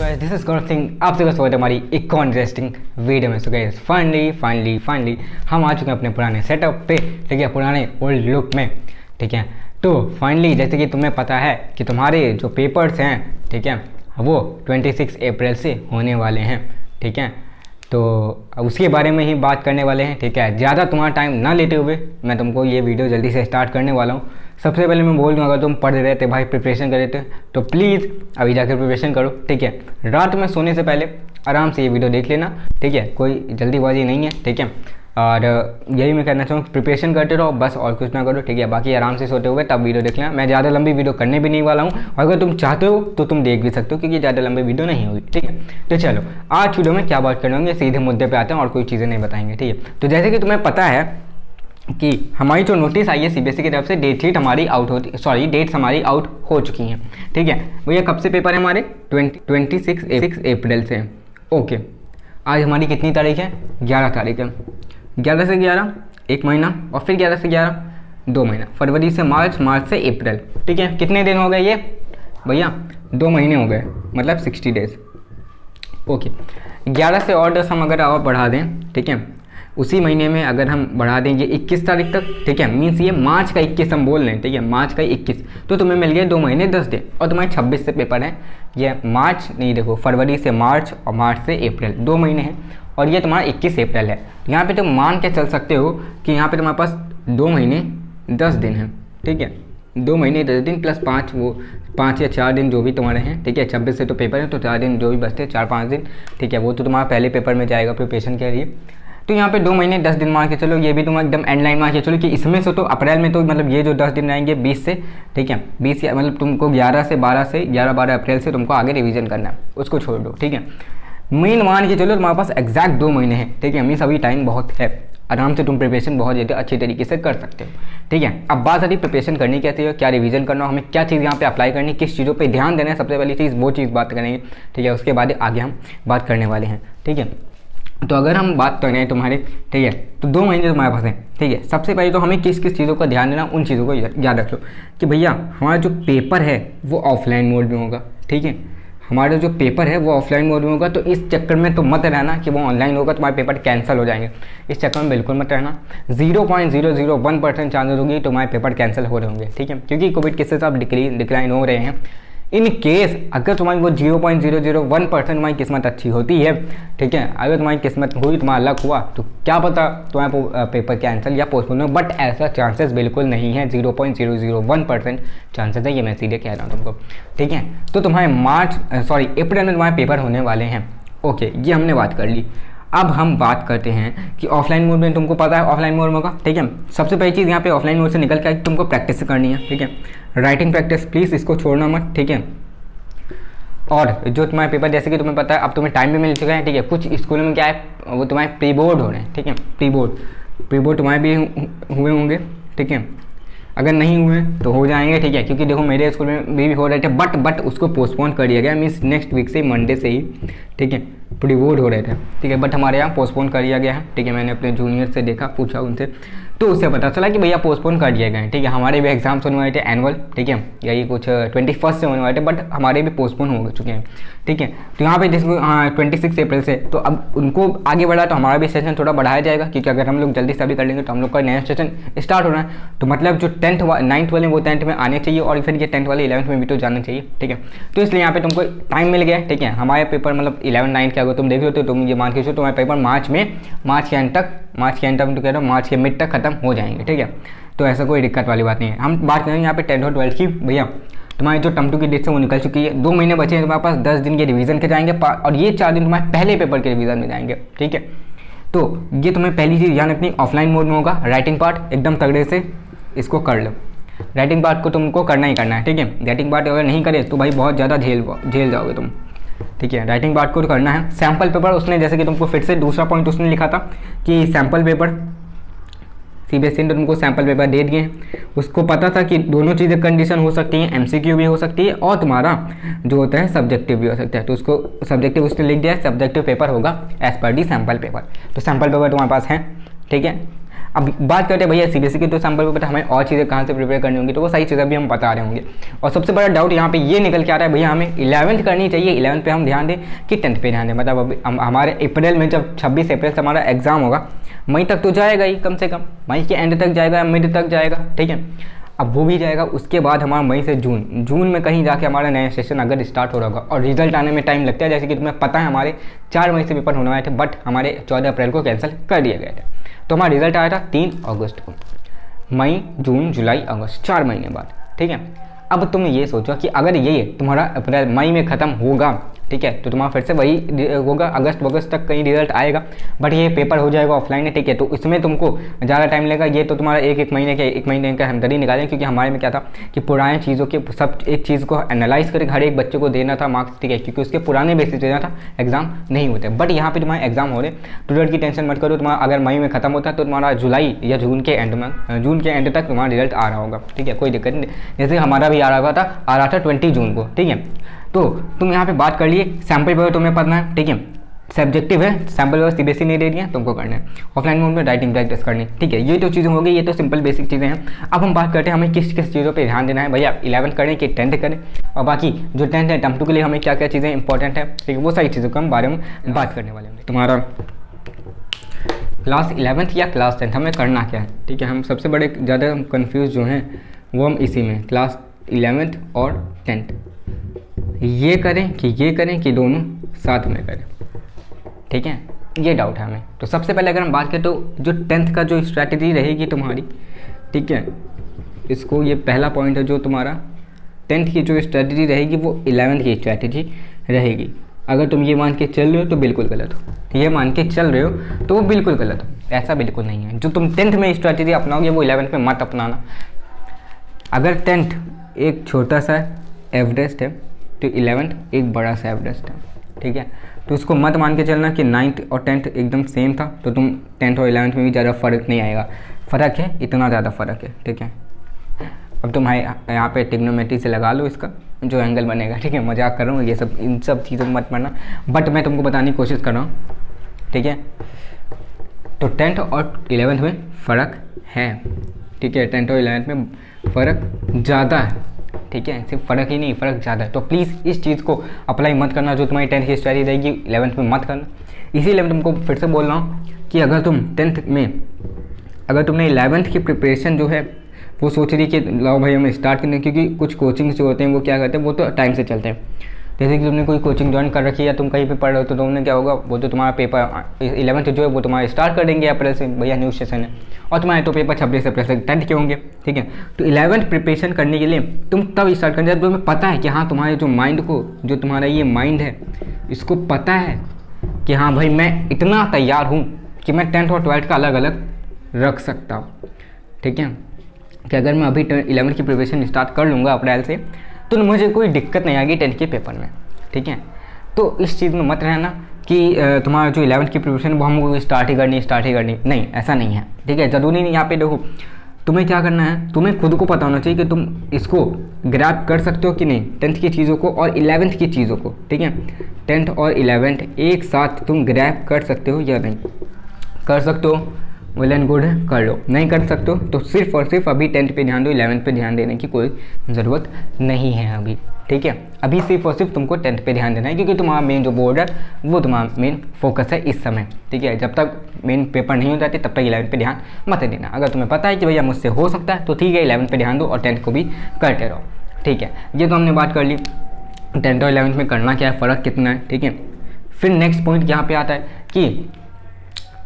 Guys, this is Gaurav Singh. आप सबका स्वागत है हमारी एक और इंटरेस्टिंग वीडियो में। सो गाइस, फाइनली हम आ चुके हैं अपने पुराने सेटअप पे, ठीक है, पुराने ओल्ड लुक में, ठीक है। तो फाइनली जैसे कि तुम्हें पता है कि तुम्हारे जो पेपर्स हैं, ठीक है, वो 26 अप्रैल से होने वाले हैं, ठीक है। तो उसके बारे में ही बात करने वाले हैं, ठीक है। ज़्यादा तुम्हारा टाइम ना लेते हुए मैं तुमको ये वीडियो जल्दी से स्टार्ट करने वाला हूँ। सबसे पहले मैं बोल दूँ, अगर तुम पढ़ रहे थे भाई, प्रिपरेशन कर रहे थे, तो प्लीज़ अभी जाकर प्रिपरेशन करो, ठीक है। रात में सोने से पहले आराम से ये वीडियो देख लेना, ठीक है, कोई जल्दीबाजी नहीं है, ठीक है। और यही मैं कहना चाहूँ, प्रिपरेशन करते रहो बस, और कुछ ना करो, ठीक है। बाकी आराम से सोते हुए तब वीडियो देख लेना। मैं ज़्यादा लंबी वीडियो करने भी नहीं वाला हूँ, और अगर तुम चाहते हो तो तुम देख भी सकते हो, क्योंकि ज़्यादा लंबी वीडियो नहीं होगी, ठीक है। तो चलो, आज वीडियो में क्या बात करने होंगे, सीधे मुद्दे पे आते हैं और कोई चीज़ें नहीं बताएंगे, ठीक है। तो जैसे कि तुम्हें पता है कि हमारी जो नोटिस आई है सीबीएसई की तरफ से, डेट्स हमारी आउट हो चुकी हैं, ठीक है। भैया कब से पेपर है हमारे? 26 अप्रैल से। ओके, आज हमारी कितनी तारीख है? 11 तारीख है। 11 से 11 1 महीना, और फिर 11 से 11 2 महीना, फरवरी से मार्च, मार्च से अप्रैल, ठीक है। कितने दिन हो गए ये भैया? 2 महीने हो गए, मतलब 60 डेज। ओके, 11 से और 10 हम अगर और बढ़ा दें, ठीक है, उसी महीने में अगर हम बढ़ा देंगे 21 तारीख तक, ठीक है, मीन्स ये मार्च का 21 हम बोल रहे हैं, ठीक है, मार्च का 21, तो तुम्हें मिल गया 2 महीने 10 दिन। और तुम्हारे 26 से पेपर है, ये मार्च नहीं, देखो, फरवरी से मार्च और मार्च से अप्रैल 2 महीने हैं, और ये तुम्हारा 21 अप्रैल है। यहाँ पे तुम मान के चल सकते हो कि यहाँ पे तुम्हारे पास 2 महीने 10 दिन हैं, ठीक है। 2 महीने 10 दिन प्लस 5 या 4 दिन जो भी तुम्हारे हैं, ठीक है। 26 से तो पेपर है, तो 4 दिन जो भी बचते हैं, 4-5 दिन, ठीक है, वो तो तुम्हारा पहले पेपर में जाएगा प्रिपरेशन के लिए। तो यहाँ पे 2 महीने 10 दिन मान के चलो, ये भी तुम एकदम एंड लाइन मान के चलो कि इसमें से तो अप्रैल में तो मतलब ये जो 10 दिन रहेंगे 20 से, ठीक है, 20 या मतलब तुमको 11 से 12 अप्रैल से तुमको आगे रिवीजन करना है, उसको छोड़ दो, ठीक है। मेन मान के चलो तुम्हारे पास एग्जैक्ट 2 महीने हैं, ठीक है। मीन्स अभी टाइम बहुत है, आराम से तुम प्रिपरेशन बहुत ज़्यादा अच्छी तरीके से कर सकते हो, ठीक है। अब बात आती प्रिपरेशन करनी कैसे हो, क्या रिवीजन करना हो, हमें क्या चीज़ यहाँ पे अप्लाई करनी, किस चीज़ों पे ध्यान देना है, सबसे पहली चीज़ वो चीज़ बात करेंगे, ठीक है। उसके बाद आगे हम बात करने वाले हैं, ठीक है। तो अगर हम बात कर रहे हैं तुम्हारे, ठीक है, तो 2 महीने तुम्हारे पास हैं, ठीक है। सबसे पहले तो हमें किस किस चीज़ों का ध्यान देना, उन चीज़ों को याद रख लो कि भैया हमारा जो पेपर है वो ऑफलाइन मोड में होगा, ठीक है। हमारा जो पेपर है वो ऑफलाइन मोड में होगा, तो इस चक्कर में तो मत रहना कि वो ऑनलाइन होगा तुम्हारे पेपर कैंसिल हो जाएंगे, इस चक्कर में बिल्कुल मत रहना। 0.001% चांसेस होगी तुम्हारे पेपर कैंसिल हो रहे होंगे, ठीक है, क्योंकि कोविड केसेस अब डिक्लाइन हो रहे हैं। इन केस अगर तुम्हारी वो 0.001% तुम्हारी किस्मत अच्छी होती है, ठीक है, अगर तुम्हारी किस्मत हुई, तुम्हारा लक हुआ, तो क्या पता तुम्हारा पेपर कैंसिल या पोस्टपोन हो, बट ऐसा चांसेस बिल्कुल नहीं है। 0.001% चांसेस है, ये मैं सीधे कह रहा हूँ तुमको, ठीक है। तो तुम्हारे अप्रैल में तुम्हारे पेपर होने वाले हैं। ओके, ये हमने बात कर ली। अब हम बात करते हैं कि ऑफलाइन मोड में तुमको पता है ऑफलाइन मोड में होगा, ठीक है। सबसे पहली चीज़ यहाँ पे ऑफलाइन मोड से निकल के तुमको प्रैक्टिस करनी है, ठीक है। राइटिंग प्रैक्टिस प्लीज़, इसको छोड़ना मत, ठीक है। और जो तुम्हारे पेपर, जैसे कि तुम्हें पता है अब तुम्हें टाइम भी मिल चुका है, ठीक है। कुछ स्कूलों में क्या है, वो तुम्हारे प्री बोर्ड हो रहे हैं, ठीक है, प्री बोर्ड तुम्हारे भी हुए होंगे, ठीक है। अगर नहीं हुए तो हो जाएंगे, ठीक है, क्योंकि देखो मेरे स्कूल में भी हो रहे थे, बट उसको पोस्टपोन कर दिया गया, मीन्स नेक्स्ट वीक से, मंडे से ही, ठीक है, प्री बोर्ड हो रहे थे, ठीक है, बट हमारे यहाँ पोस्टपोन कर दिया गया है, ठीक है। मैंने अपने जूनियर से देखा, पूछा उनसे, तो उससे पता चला कि भैया पोस्टपोन कर दिए गए, ठीक है। हमारे भी एग्जाम्स होने वाले थे एनुअल, ठीक है, यही कुछ 21 से होने वाले थे, बट हमारे भी पोस्टपोन हो चुके हैं, ठीक है। तो यहाँ पे जिसको 26 अप्रैल से, तो अब उनको आगे बढ़ा, तो हमारा भी सेशन थोड़ा बढ़ाया जाएगा, क्योंकि अगर हम लोग जल्दी से अभी कर लेंगे तो हम लोग का नया सेशन स्टार्ट होना है। तो मतलब जो 9th वाले वो 10th में आने चाहिए, और फिर ये 10th वाले 11th में भी तो जाने चाहिए, ठीक है। तो इसलिए यहाँ पे तुमको टाइम मिल गया, ठीक है। हमारे पेपर मतलब 11-9 के अगर तुम देख लो तो तुम ये मान के चलो तुम्हारे पेपर मार्च के एंड तक तो कह रहा हूँ मार्च के मिड तक खत्म हो जाएंगे, ठीक है। तो ऐसा कोई दिक्कत वाली बात नहीं है। हम बात करेंगे यहाँ पे 10th और 12th की। भैया तुम्हारी जो टर्म 2 की डेट है वो निकल चुकी है, 2 महीने बचे हैं तुम्हारे पास, 10 दिन के रिवीजन के जाएंगे, और ये 4 दिन तुम्हारे पहले पेपर के रिवीजन में जाएंगे, ठीक है। तो ये तुम्हें पहली चीज़ ध्यान रखनी, ऑफलाइन मोड में होगा। राइटिंग पार्ट एकदम तगड़े से इसको कर लो, राइटिंग पार्ट को तुमको करना ही करना है, ठीक है। राइटिंग पार्ट अगर नहीं करे तो भाई बहुत ज़्यादा झेल जाओगे तुम, ठीक है। राइटिंग पार्ट को करना है। सैम्पल पेपर उसने, जैसे कि तुमको फिर से दूसरा पॉइंट उसने लिखा था कि सैम्पल पेपर, सीबीएसई ने तुमको सैम्पल पेपर दे दिए हैं। उसको पता था कि दोनों चीज़ें कंडीशन हो सकती हैं, एमसीक्यू भी हो सकती है और तुम्हारा जो होता है सब्जेक्टिव भी हो सकता है। तो उसको सब्जेक्टिव उसने लिख दिया है, सब्जेक्टिव पेपर होगा एज पर दी सैम्पल पेपर। तो सैम्पल पेपर तुम्हारे पास है, ठीक है। अब बात करते हैं भैया सीबीएसई की, तो सैम्पल पेपर हमें और चीज़ें कहाँ से प्रिपेयर करनी होंगी, तो वो सारी चीज़ें भी हम बता रहे होंगे। और सबसे बड़ा डाउट यहाँ पे ये निकल के आ रहा है भैया हमें 11th करनी चाहिए, 11th पे हम ध्यान दें कि 10th पे ध्यान दें। मतलब अभी हमारे अप्रैल में जब 26 अप्रैल से हमारा एग्जाम होगा, मई तक तो जाएगा ही, कम से कम मई के एंड तक जाएगा, मिड तक जाएगा, ठीक है। अब वो भी जाएगा, उसके बाद हमारा मई से जून में कहीं जाके हमारा नया सेशन अगर स्टार्ट हो रहा होगा, और रिजल्ट आने में टाइम लगता है। जैसे कि तुम्हें पता है हमारे 4 मई से पेपर होने वाले थे, बट हमारे 14 अप्रैल को कैंसिल कर दिया गया था। तो हमारा रिजल्ट आया था 3 अगस्त को, मई, जून, जुलाई, अगस्त, 4 महीने बाद, ठीक है। अब तुम ये सोचो कि अगर ये तुम्हारा अप्रैल मई में ख़त्म होगा, ठीक है, तो तुम्हारा फिर से वही होगा, अगस्त तक कहीं रिजल्ट आएगा, बट ये पेपर हो जाएगा ऑफलाइन है, ठीक है। तो इसमें तुमको ज़्यादा टाइम लगेगा, ये तो तुम्हारा एक महीने के अंदर ही निकालें, क्योंकि हमारे में क्या था कि पुराने चीज़ों के सब एक चीज़ को एनालाइज करके हर एक बच्चे को देना था मार्क्स, ठीक है, क्योंकि उसके पुराने बेसिस देना था, एग्जाम नहीं होते। बट यहाँ पर तुम्हारे एग्जाम हो रहे, स्टूडेंट की टेंशन मत करो, तुम्हारा अगर मई में खत्म होता है तो तुम्हारा जुलाई या जून के एंड तक तुम्हारा रिजल्ट आ रहा होगा, ठीक है, कोई दिक्कत नहीं। जैसे हमारा भी आ रहा था 20 जून को, ठीक है। तो तुम यहाँ पे बात कर लिए, सैम्पल पेपर तुम्हें पढ़ना है, ठीक है, सब्जेक्टिव है, सैम्पल पेपर सीबीएसई नहीं दे रही है, तुमको करना है, ऑफलाइन मोड में राइटिंग प्रैक्टिस करनी, ठीक है। ये तो चीज़ें हो गई, ये तो सिंपल बेसिक चीज़ें हैं। अब हम बात करते हैं हमें किस किस चीज़ों पे ध्यान देना है भैया, 11th करें कि 10th करें, और बाकी जो 10th है टर्म 2 के लिए हमें क्या क्या चीज़ें इंपॉर्टेंट है, ठीक है, वो सारी चीज़ों के हम बारे में बात करने वाले हैं। तुम्हारा क्लास 11th या क्लास 10th हमें करना क्या है, ठीक है। हम सबसे बड़े ज़्यादा हम कन्फ्यूज़ जो हैं वो हम इसी में क्लास 11th और 10th ये करें कि दोनों साथ में करें, ठीक है, ये डाउट है हमें। तो सबसे पहले अगर हम बात करें तो जो 10th का जो स्ट्रैटेजी रहेगी तुम्हारी, ठीक है, इसको ये पहला पॉइंट है, जो तुम्हारा 10th की जो स्ट्रैटेजी रहेगी वो 11th की स्ट्रैटेजी रहेगी। अगर तुम ये मान के चल रहे हो तो बिल्कुल गलत हो, ये मान के चल रहे हो तो वो बिल्कुल गलत हो, ऐसा बिल्कुल नहीं है। जो तुम 10th में स्ट्रैटेजी अपनाओगे वो 11th में मत अपनाना। अगर 10th एक छोटा सा एवरेस्ट है तो 11th एक बड़ा सा एवरेस्ट है, ठीक है। तो उसको मत मान के चलना कि 9th और 10th एकदम सेम था, तो तुम 10th और 11th में भी ज़्यादा फ़र्क नहीं आएगा। फ़र्क है, इतना ज़्यादा फ़र्क है, ठीक है। अब तुम यहाँ पे ट्रिग्नोमेट्री से लगा लो इसका जो एंगल बनेगा, ठीक है, मजाक कर रहा हूँ, ये सब इन सब चीज़ों में मत पढ़ना, बट मैं तुमको बताने की कोशिश कर रहा हूँ, ठीक है। तो 10th और 11th में फ़र्क है, ठीक है, 10th और 11th में फ़र्क ज़्यादा है, ठीक है, सिर्फ फ़र्क ही नहीं, फ़र्क ज़्यादा है। तो प्लीज़ इस चीज़ को अप्लाई मत करना, जो तुम्हारी 10th की स्ट्रैटेजी रहेगी 11th में मत करना। इसीलिए मैं तुमको फिर से बोल रहा हूँ कि अगर तुम 10th में, अगर तुमने 11th की प्रिपरेशन जो है वो सोच रही कि लाओ भाई हमें स्टार्ट करने, क्योंकि कुछ कोचिंग्स जो होते हैं वो क्या करते हैं, वो तो टाइम से चलते हैं। जैसे कि तुमने कोई कोचिंग ज्वाइन कर रखी है या तुम कहीं पे पढ़ रहे हो, तो तुमने क्या होगा, वो तो तुम्हारा पेपर 11th जो है वो तुम्हारा स्टार्ट कर देंगे अप्रैल से, भैया न्यू सेशन है, और तुम्हारे तो पेपर 26 अप्रैल से 10th के होंगे, ठीक है। तो 11th प्रिपरेशन करने के लिए तुम तब स्टार्ट करना जब तुम्हें पता है कि हाँ तुम्हारे जो माइंड को, जो तुम्हारा ये माइंड है इसको पता है कि हाँ भाई मैं इतना तैयार हूँ कि मैं 10th और 12th का अलग अलग रख सकता हूँ, ठीक है, कि अगर मैं अभी 11th की प्रिपरेशन स्टार्ट कर लूँगा अप्रैल से तो मुझे कोई दिक्कत नहीं आएगी 10th के पेपर में, ठीक है। तो इस चीज़ में मत रहना कि तुम्हारा जो 11th की प्रिपरेशन वो हमको स्टार्ट ही करनी, नहीं, ऐसा नहीं है, ठीक है। ज़रूरी नहीं, यहाँ पे देखो तुम्हें क्या करना है, तुम्हें खुद को पता होना चाहिए कि तुम इसको ग्रैब कर सकते हो कि नहीं, 10th की चीज़ों को और 11th की चीज़ों को, ठीक है। 10th और 11th एक साथ तुम ग्रैब कर सकते हो या नहीं कर सकते हो, वेल एंड गुड है, कर लो। नहीं कर सकते हो तो सिर्फ और सिर्फ अभी 10th पे ध्यान दो, 11th पे ध्यान देने की कोई ज़रूरत नहीं है अभी, ठीक है। अभी सिर्फ और सिर्फ तुमको 10th पे ध्यान देना है, क्योंकि तुम्हारा मेन जो बोर्ड है वो तुम्हारा मेन फोकस है इस समय, ठीक है। जब तक मेन पेपर नहीं हो जाते तब तक 11th पे ध्यान मत देना। अगर तुम्हें पता है कि भैया मुझसे हो सकता है तो ठीक है, 11th पे ध्यान दो और 10th को भी करते रहो, ठीक है। ये तो हमने बात कर ली 10th और 11th में करना क्या है, फ़र्क कितना है, ठीक है। फिर नेक्स्ट पॉइंट यहाँ पे आता है कि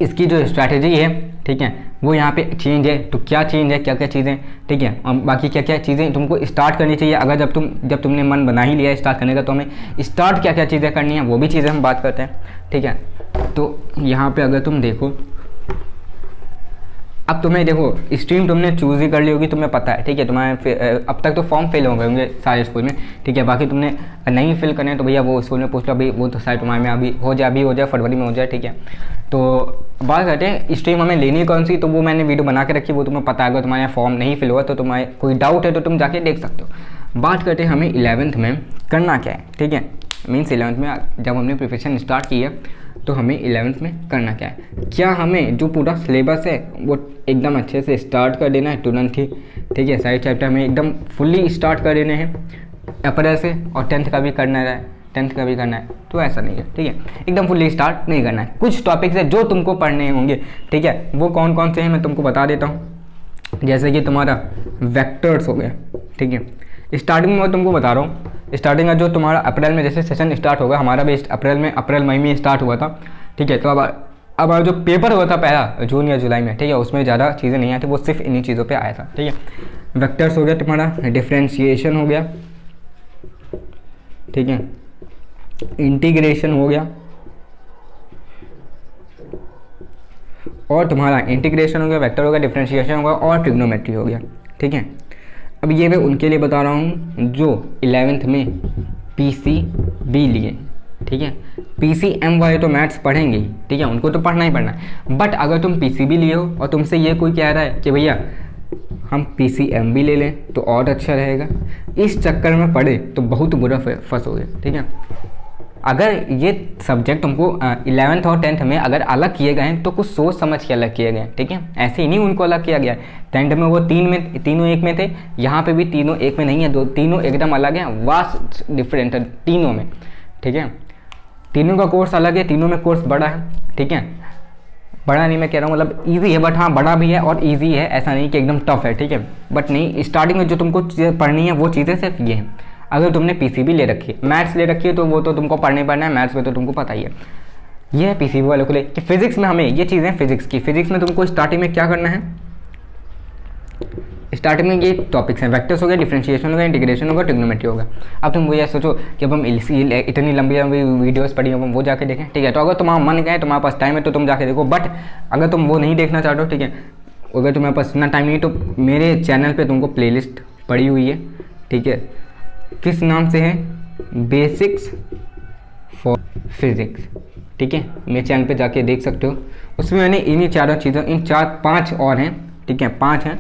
इसकी जो स्ट्रैटेजी है, ठीक है, वो यहाँ पे चेंज है। तो क्या चेंज है, क्या क्या चीज़ें, ठीक है, और बाकी क्या क्या चीज़ें तुमको स्टार्ट करनी चाहिए। अगर जब तुमने मन बना ही लिया है स्टार्ट करने का, तो हमें स्टार्ट क्या क्या चीज़ें करनी है वो भी चीज़ें हम बात करते हैं, ठीक है। तो यहाँ पे अगर तुम देखो, अब तुम्हें देखो स्ट्रीम तुमने चूज़ ही कर ली होगी, तुम्हें पता है, ठीक है। तुम्हारे अब तक तो फॉर्म फिल हो गए होंगे सारे स्कूल में, ठीक है। बाकी तुमने नहीं फिल करने तो भैया वो स्कूल में पूछ लो, अभी वो तो शायद तुम्हारे में अभी हो जाए, फरवरी में हो जाए, ठीक है। तो बात करते हैं स्ट्रीम हमें लेनी कौन सी, तो वो मैंने वीडियो बना के रखी, वो तुम्हें पता है। अगर तुम्हारे फॉर्म नहीं फिल हुआ तो तुम्हारे कोई डाउट है तो तुम जाके देख सकते हो। बात करते हैं हमें 11th में करना क्या है, ठीक है। मीन्स 11th में जब हमने प्रिपरेशन स्टार्ट की है तो हमें 11th में करना क्या है, क्या हमें जो पूरा सिलेबस है वो एकदम अच्छे से स्टार्ट कर देना है तुरंत ही, ठीक है। सारे चैप्टर हमें एकदम फुल्ली स्टार्ट कर देने हैं अप्रैल से, और 10th का भी करना है, 10th का भी करना है, तो ऐसा नहीं है, ठीक है। एकदम फुल्ली स्टार्ट नहीं करना है। कुछ टॉपिक्स है जो तुमको पढ़ने होंगे, ठीक है। वो कौन कौन से हैं मैं तुमको बता देता हूँ। जैसे कि तुम्हारा वेक्टर्स हो गया, ठीक है। स्टार्टिंग में मैं तुमको बता रहा हूँ, स्टार्टिंग का जो तुम्हारा अप्रैल में जैसे सेशन स्टार्ट होगा, हमारा भी अप्रैल मई में स्टार्ट हुआ था, ठीक है। तो अब जो पेपर हुआ था पहला जून या जुलाई में, ठीक है, उसमें ज़्यादा चीज़ें नहीं आई थी, वो सिर्फ इन्हीं चीज़ों पे आया था, ठीक है। वेक्टर्स हो गया तुम्हारा, डिफरेंशिएशन हो गया, ठीक है, इंटीग्रेशन हो गया, और तुम्हारा इंटीग्रेशन हो गया, वेक्टर हो गया, डिफरेंशिएशन हो गया, और ट्रिग्नोमेट्री हो गया, ठीक है। अब ये मैं उनके लिए बता रहा हूँ जो 11th में PCB लिए, ठीक है। PCM वाले तो मैथ्स पढ़ेंगे ही, ठीक है, उनको तो पढ़ना ही पढ़ना है। बट अगर तुम PCB लिए हो और तुमसे ये कोई कह रहा है कि भैया हम PCM भी ले लें तो और अच्छा रहेगा, इस चक्कर में पढ़े तो बहुत बुरा फंसोगे, ठीक है। अगर ये सब्जेक्ट तुमको 11th और 10th में अगर अलग किए गए हैं तो कुछ सोच समझ के अलग किए गए हैं, ठीक है। ऐसे ही नहीं उनको अलग किया गया है। 10th में वो तीनों एक में थे, यहाँ पे भी तीनों एक में नहीं है, तीनों एकदम अलग है, वास्ट डिफरेंट है तीनों में, ठीक है। तीनों का कोर्स अलग है, तीनों में कोर्स बड़ा है, ठीक है। बड़ा नहीं मैं कह रहा हूँ मतलब ईजी है, बट हाँ बड़ा भी है और ईजी है, ऐसा नहीं कि एकदम टफ है, ठीक है। बट नहीं, स्टार्टिंग में जो तुमको चीज़ें पढ़नी है वो चीज़ें सिर्फ ये हैं। अगर तुमने PCB ले रखी है, मैथ्स ले रखी है, तो वो तो तुमको पढ़ना है, मैथ्स में तो तुमको पता ही है। ये है PCB वालों को ले कि फिजिक्स में हमें ये चीज़ें फिजिक्स में तुमको स्टार्टिंग में क्या करना है, स्टार्टिंग में ये टॉपिक्स हैं, वेक्टर्स हो गया, डिफरेंशिएशन हो गया, इंटीग्रेशन होगा, ट्रिग्नोमेट्री होगा। अब तुम वो ये सोचो कि अब हम इतनी लंबी वीडियोस पढ़ी हम वो जाके देखें, ठीक है। तो अगर तुम्हारा मन गए, तुम्हारे पास टाइम है तो तुम जाके देखो, बट अगर तुम वो नहीं देखना चाहते हो, ठीक है, अगर तुम्हारे पास इतना टाइम नहीं तो मेरे चैनल पर तुमको प्लेलिस्ट पड़ी हुई है, ठीक है। किस नाम से है, बेसिक्स फॉर फिजिक्स, ठीक है। मेरे चैनल पे जाके देख सकते हो। उसमें मैंने इन्हीं चारों चीज़ों, इन 4-5 और हैं, ठीक है, 5 हैं,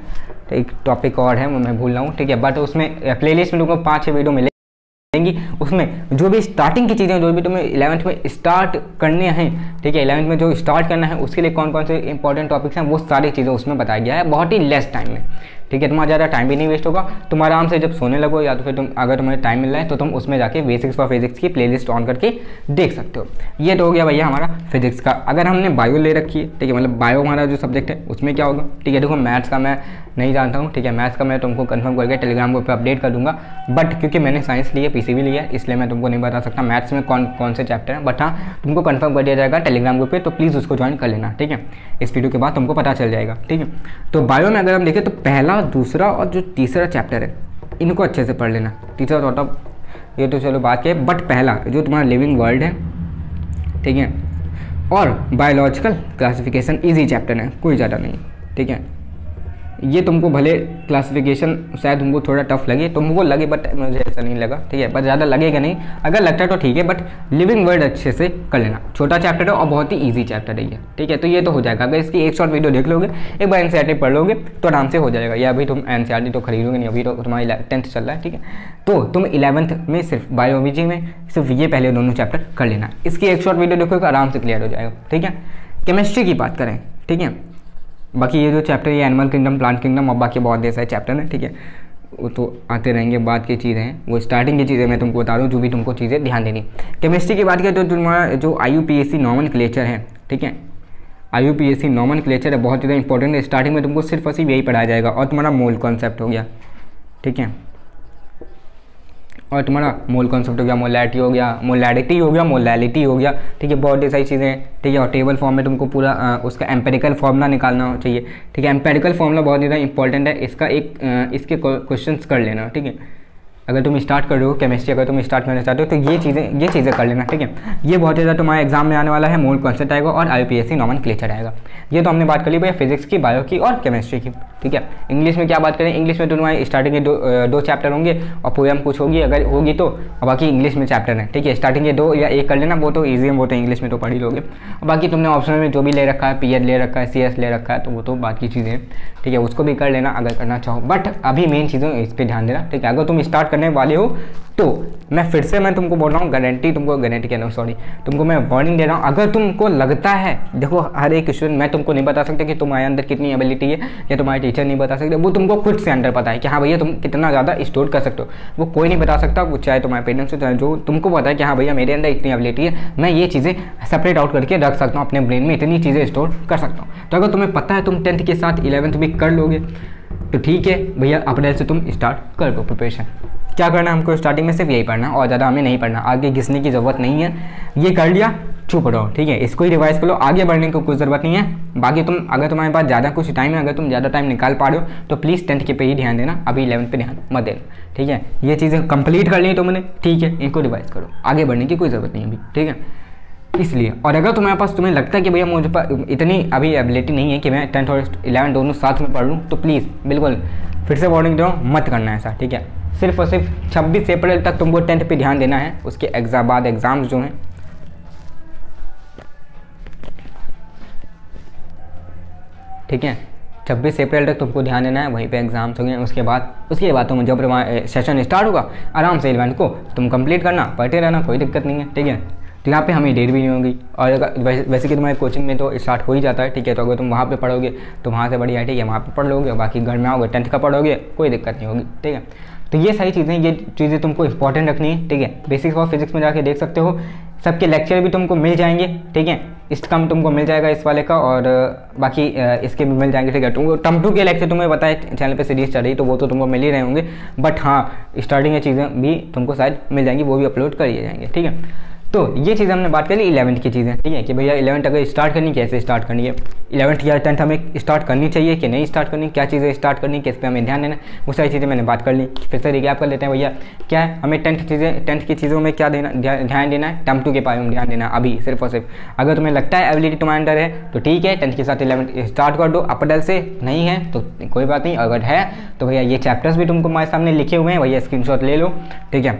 एक टॉपिक और है वो मैं भूल रहा हूँ, ठीक है। बट उसमें प्लेलिस्ट में तुमको 5-6 वीडियो मिलेंगी, उसमें जो भी स्टार्टिंग की चीज़ें जो भी तुम्हें 11th में स्टार्ट करने हैं, ठीक है, 11th में जो स्टार्ट करना है उसके लिए कौन कौन से इंपॉर्टेंट टॉपिक्स हैं वो सारी चीज़ें उसमें बताया गया है, बहुत ही लेस टाइम में, ठीक है। तुम्हारा ज़्यादा टाइम भी नहीं वेस्ट होगा, तुम आराम से जब सोने लगो या तो फिर अगर तुम्हें टाइम मिल रहा है तो तुम उसमें जाके बेसिक्स फॉर फिजिक्स की प्लेलिस्ट ऑन करके देख सकते हो। ये तो हो गया भैया हमारा फिजिक्स का। अगर हमने बायो ले रखी है, ठीक है, मतलब बायो हमारा जो सब्जेक्ट है उसमें क्या होगा, ठीक है। देखो मैथ्स का मैं नहीं जानता हूँ, ठीक है, मैथ्स का मैं तुमको कंफर्म करके टेलीग्राम ग्रुप पे अपडेट कर दूंगा, बट क्योंकि मैंने साइंस लिया, PCB लिया, इसलिए मैं तुमको नहीं बता सकता मैथ्स में कौन कौन से चैप्टर हैं, बट हाँ तुमको कंफर्म कर दिया जाएगा टेलीग्राम ग्रुप पे, तो प्लीज़ उसको ज्वाइन कर लेना, ठीक है। इस वीडियो के बाद तुमको पता चल जाएगा, ठीक है। तो बायो में अगर हम देखें तो पहला, दूसरा और जो तीसरा चैप्टर है इनको अच्छे से पढ़ लेना। तीसरा चौथा ये तो चलो बात है, बट पहला जो तुम्हारा लिविंग वर्ल्ड है, ठीक है, और बायोलॉजिकल क्लासिफिकेशन इजी चैप्टर है, कोई ज़्यादा नहीं, ठीक है। ये तुमको भले क्लासिफिकेशन शायद तुमको थोड़ा टफ लगे, तुमको लगे, बट मुझे ऐसा नहीं लगा, ठीक है, बट ज़्यादा लगेगा नहीं, अगर लगता है तो ठीक है, बट लिविंग वर्ड अच्छे से कर लेना। छोटा चैप्टर है और बहुत ही ईजी चैप्टर है ये, ठीक है। तो ये तो हो जाएगा, अगर इसकी एक शॉर्ट वीडियो देख लोगे, एक बार NCERT पढ़ लोगे तो आराम से हो जाएगा। या अभी तुम NCERT तो खरीदोगे नहीं, अभी तो तुम्हारी 10th चल रहा है, ठीक है। तो तुम 11th में सिर्फ बायोलॉजी में सिर्फ ये पहले दोनों चैप्टर कर लेना, इसकी एक शॉर्ट वीडियो देखोगे आराम से क्लियर हो जाएगा, ठीक है। केमिस्ट्री की बात करें, ठीक है, बाकी ये जो चैप्टर ये एनिमल किंगडम, प्लांट किंगडम और बाकी बहुत सारे चैप्टर हैं, ठीक है, वो तो आते रहेंगे, बाद की चीज़ें हैं, वो स्टार्टिंग की चीज़ें मैं तुमको बता रहा हूँ, जो भी तुमको चीज़ें ध्यान देनी। केमिस्ट्री की बात करें तो तुम्हारा जो IUPAC नॉमेनक्लेचर है, ठीक है, IUPAC नॉमेनक्लेचर है, बहुत ज़्यादा इंपॉर्टेंट है। स्टार्टिंग में तुमको सिर्फ सिर्फ यही पढ़ाया जाएगा, और तुम्हारा मोल कॉन्सेप्ट हो गया, ठीक है, और तुम्हारा मोल कॉन्सेप्ट हो गया, मोलैरिटी हो गया, मोलैलिटी हो गया, ठीक है, बहुत सारी चीज़ें हैं, ठीक है। और टेबल फॉर्म में तुमको पूरा उसका एम्पेरिकल फार्मूला निकालना चाहिए, ठीक है। एम्पेरिकल फार्मूला बहुत ज़्यादा इंपॉर्टेंट है, इसका इसके क्वेश्चंस कर लेना, ठीक है। अगर तुम स्टार्ट कर रहे हो केमिस्ट्री, अगर तुम स्टार्ट करना चाहते हो तो ये चीज़ें कर लेना, ठीक है। ये बहुत ज़्यादा तुम्हारे एग्जाम में आने वाला है, मोल कॉन्सेप्ट आएगा और IUPAC नॉमेनक्लेचर आएगा। ये तो हमने बात कर ली भैया फिजिक्स की, बायो की और केमिस्ट्री की, ठीक है। इंग्लिश में क्या बात करें, इंग्लिश में तो तुम्हारे स्टार्टिंग के दो चैप्टर होंगे और पोएम कुछ होगी, अगर होगी तो, और बाकी इंग्लिश में चैप्टर है, ठीक है। स्टार्टिंग के 2 या 1 कर लेना, वो तो ईजी है, वो तो इंग्लिश में तो पढ़ ही लोगे। और बाकी तुमने ऑप्शनल में जो भी ले रखा है, PH ले रखा है, CS ले रखा है, तो वो तो बाकी चीज़ें हैं, ठीक है, उसको भी कर लेना अगर करना चाहो, बट अभी मेन चीज़ों इस पर ध्यान देना, ठीक है। अगर तुम स्टार्ट करने वाले हो तो मैं फिर से मैं तुमको बोल रहा हूँ, गारंटी कह रहा हूँ, सॉरी, तुमको मैं वार्निंग दे रहा हूँ। अगर तुमको लगता है, देखो हर एक स्टूडेंट, मैं तुमको नहीं बता सकता कि तुम्हारे अंदर कितनी एबिलिटी है, या तुम्हारे टीचर नहीं बता सकते, वो तुमको खुद से अंदर पता है कि हाँ भैया तुम कितना ज़्यादा स्टोर कर सकते हो। वो कोई नहीं बता सकता, वो चाहे तुम्हारे पेरेंट्स हो चाहे जो, तुमको पता है कि हाँ भैया मेरे अंदर इतनी एबिलिटी है, मैं ये चीज़ें सेपरेट आउट करके रख सकता हूँ अपने ब्रेन में, इतनी चीज़ें स्टोर कर सकता हूँ। तो अगर तुम्हें पता है तुम 10th के साथ 11th भी कर लोगे तो ठीक है भैया, अप्रैल से तुम स्टार्ट कर दो प्रिपरेशन। क्या करना है हमको, स्टार्टिंग में सिर्फ यही पढ़ना और ज़्यादा हमें नहीं पढ़ना, आगे घिसने की ज़रूरत नहीं है। ये कर लिया, चुप रहो, ठीक है, इसको ही रिवाइज कर लो, आगे बढ़ने की कोई ज़रूरत नहीं है। बाकी तुम, अगर तुम्हारे पास ज़्यादा कुछ टाइम है, अगर तुम ज़्यादा टाइम निकाल पा रहे हो तो प्लीज़ 10th के पे ही ध्यान देना, अभी 11th पे ध्यान मत देना, ठीक है। ये चीज़ें कंप्लीट कर ली तुमने, ठीक है, इनको रिवाइज करो, आगे बढ़ने की कोई ज़रूरत नहीं अभी, ठीक है। इसलिए, और अगर तुम्हारे पास, तुम्हें लगता है कि भैया मुझे पास इतनी अभी एबिलिटी नहीं है कि मैं 10th और 11th दोनों साथ में पढ़ लूँ, तो प्लीज़ बिल्कुल फिर से वार्निंग दो, मत करना ऐसा, ठीक है। सिर्फ और सिर्फ 26 अप्रैल तक तुमको 10th पे ध्यान देना है, उसके बाद एग्ज़ाम्स जो हैं, ठीक है, 26 अप्रैल तक तुमको ध्यान देना है, वहीं पे एग्जाम्स हो गए। उसके बाद तुम जब सेशन स्टार्ट होगा आराम से 11 को तुम कंप्लीट करना, पढ़ते रहना, कोई दिक्कत नहीं है, ठीक है। तो यहाँ पे हमें देर भी नहीं होगी, और अगर वैसे कि तुम्हारे कोचिंग में तो स्टार्ट हो ही जाता है, ठीक है। तो अगर तुम वहाँ पे पढ़ोगे तो वहाँ से बढ़िया, ठीक है, वहाँ पे पढ़ लोगे, बाकी घर में आओगे 10th का पढ़ोगे, कोई दिक्कत नहीं होगी, ठीक है। तो ये सारी चीज़ें, ये चीज़ें तुमको इंपॉर्टेंट रखनी है, ठीक है। बेसिक्स ऑफ फिजिक्स में जाके देख सकते हो, सबके लेक्चर भी तुमको मिल जाएंगे, ठीक है। इसका तुमको मिल जाएगा इस वाले का, और बाकी इसके भी मिल जाएंगे, ठीक है। तुमको टर्म 2 के लेक्चर तुम्हें बताए चैनल पे सीरीज चल रही, तो वो तो तुमको मिल ही रहे होंगे, बट हाँ स्टार्टिंग की चीज़ें भी तुमको शायद मिल जाएंगी, वो भी अपलोड कर दिए जाएंगे, ठीक है। तो ये चीज़ हमने बात कर ली 11th की चीज़ें, ठीक है, कि भैया 11th अगर स्टार्ट करनी, कैसे स्टार्ट करनी है, 11th या 10th हमें स्टार्ट करनी चाहिए कि नहीं स्टार्ट करनी, क्या चीज़ें स्टार्ट करनी, किस पे हमें ध्यान देना, वो सारी चीज़ें मैंने बात कर ली। फिर से रिकैप कर लेते हैं भैया, क्या है हमें 10th की चीज़ों में क्या देना, ध्यान देना है, टर्म 2 के बारे में ध्यान देना अभी सिर्फ और सिर्फ। अगर तुम्हें लगता है एबिलिटी तुम्हारे अंदर है तो ठीक है, 10th के साथ 11th स्टार्ट कर दो अप्रैल से, नहीं है तो कोई बात नहीं, अगर है तो भैया ये चैप्टर्स भी तुमको हमारे सामने लिखे हुए हैं, भैया स्क्रीनशॉट ले लो, ठीक है,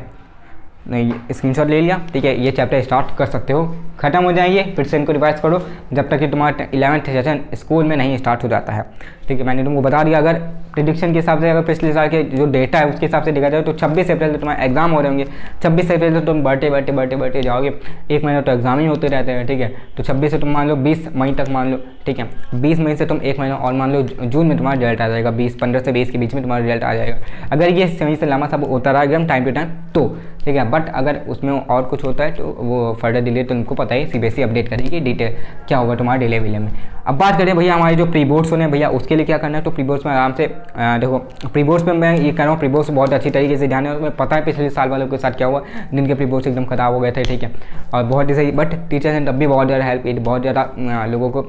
नहीं स्क्रीनशॉट ले लिया, ठीक है। ये चैप्टर स्टार्ट कर सकते हो, खत्म हो जाएंगे, फिर से इनको रिवाइज करो जब तक कि तुम्हारा 11th सेशन स्कूल में नहीं स्टार्ट हो जाता है, ठीक है। मैंने तुमको बता दिया, अगर प्रिडिक्शन के हिसाब से, अगर पिछले साल के जो डेटा है उसके हिसाब से देखा जाए तो 26 अप्रैल से तुम्हारे एग्जाम हो रहे होंगे, 26 अप्रैल से तुम बढ़ते जाओगे, एक महीना तो एग्जाम ही होते रहते हैं, ठीक है। तो 26 से तुम मान लो 20 मई तक मान लो, ठीक है, 20 मई से तुम एक महीना और मान लो, जून में तुम्हारा रिजल्ट आ जाएगा, 15 से 20 के बीच में तुम्हारा रिजल्ट आ जाएगा। अगर ये सही से लंबा सब होता रहा एकदम टाइम टू टाइम तो ठीक है, बट अगर उसमें और कुछ होता है तो वो फर्दर डिले, तो तुमको पता है सीबीएसई अपडेट करेगी डिटेल क्या होगा तुम्हारा डिले विले में। अब बात करें भैया हमारे जो प्री बोर्ड्स होने हैं, भैया उसके लिए क्या करना है, तो प्री बोर्ड्स में आराम से देखो, प्री बोर्ड्स में मैं ये कह रहा हूँ, प्री बोर्ड्स बहुत अच्छी तरीके से ध्यान है, उसमें पता है पिछले साल वालों के साथ क्या हुआ, जिनके प्री बोर्ड्स एकदम खराब हो गए थे, ठीक है, और बहुत ही सही, बट टीचर्स ने तब भी बहुत ज़्यादा हेल्प की, बहुत ज़्यादा लोगों को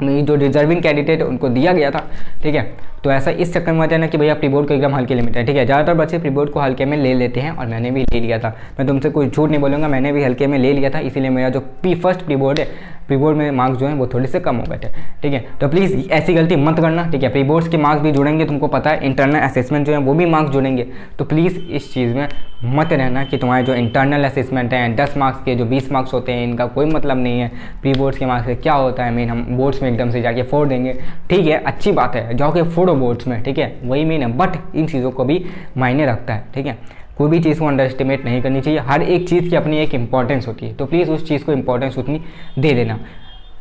जो डिजर्विंग कैंडिडेट उनको दिया गया था, ठीक है। तो ऐसा इस चक्कर में आता है ना कि भैया प्री बोर्ड को एकदम हल्के लिमिट है, ठीक है। ज़्यादातर बच्चे प्री बोर्ड को हल्के में ले लेते हैं, और मैंने भी ले लिया था, मैं तुमसे कोई झूठ नहीं बोलूँगा, मैंने भी हल्के में ले लिया था, इसीलिए मेरा जो फर्स्ट प्री बोर्ड है, प्री बोर्ड में मार्क्स जो हैं वो थोड़े से कम हो गए थे, ठीक है। तो प्लीज़ ऐसी गलती मत करना, ठीक है। प्री बोर्ड्स के मार्क्स भी जुड़ेंगे, तुमको पता है, इंटरनल असेसमेंट जो है वो भी मार्क्स जुड़ेंगे, तो प्लीज़ इस चीज़ में मत रहना कि तुम्हारे जो इंटरनल असेसमेंट हैं 10 मार्क्स के, जो 20 मार्क्स होते हैं, इनका कोई मतलब नहीं है प्री बोर्ड्स के मार्क्स से। क्या होता है मेन, हम बोर्ड्स में एकदम से जाके फोड़ देंगे, ठीक है, अच्छी बात है, जाओगे फोड़ो बोर्ड्स में, ठीक है, वही मेन है, बट इन चीज़ों को भी मायने रखता है, ठीक है। कोई भी चीज़ को अंडर एस्टिमेट नहीं करनी चाहिए, हर एक चीज़ की अपनी एक इंपॉर्टेंस होती है, तो प्लीज़ उस चीज़ को इंपॉर्टेंस उतनी दे देना,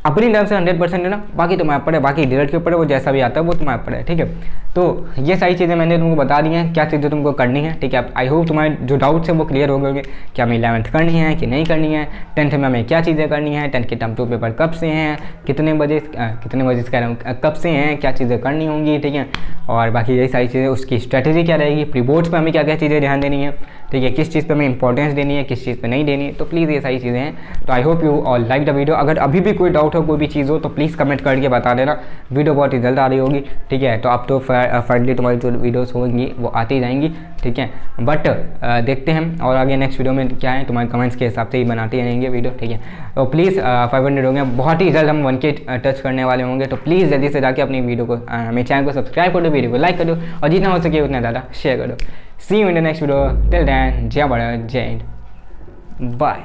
अपनी तरफ से 100% देना, बाकी तुम्हारे ऊपर है, बाकी रिजल्ट के ऊपर है, वो जैसा भी आता है वो तुम्हारे ऊपर है, ठीक है। तो ये सारी चीज़ें मैंने तुमको बता दी हैं, क्या चीज़ें तुमको करनी है, ठीक है। आई होप तुम्हारे जो डाउट्स हैं वो क्लियर हो गए, कि हमें 11th करनी है कि नहीं करनी है, 10th में हमें क्या चीज़ें करनी है, 10th के टर्म 2 पेपर कब से हैं, कितने बजे कह रहा हूँ, कब से हैं, क्या चीज़ें करनी होंगी, ठीक है। और बाकी यही सारी चीज़ें, उसकी स्ट्रेटेजी क्या रहेगी, प्री बोर्ड्स पर हमें क्या क्या चीज़ें ध्यान देनी है, ठीक है, किस चीज़ पे हमें इंपॉर्टेंस देनी है, किस चीज़ पे नहीं देनी है, तो प्लीज़ ये सारी चीज़ें हैं। तो I hope you all like the video. अगर अभी भी कोई डाउट हो, कोई भी चीज़ हो, तो प्लीज़ कमेंट करके बता देना, वीडियो बहुत ही जल्द आ रही होगी, ठीक है। तो अब तो फाइनली तुम्हारी जो वीडियोस होंगी वो आती जाएंगी, ठीक है, बट देखते हैं और आगे नेक्स्ट वीडियो में क्या है, तुम्हारे कमेंट्स के हिसाब से ही बनाते रहेंगे वीडियो, ठीक है। तो प्लीज़ 500 हो गया, बहुत ही जल्द हम 1K टच करने वाले होंगे, तो प्लीज़ जल्दी से जाके अपनी वीडियो को, मेरे चैनल को सब्सक्राइब कर दो, वीडियो को लाइक कर दो, और जितना हो सके उतना ज़्यादा शेयर कर दो। See you in the next video. Till then, जय भारत, जय हिंद, बाय।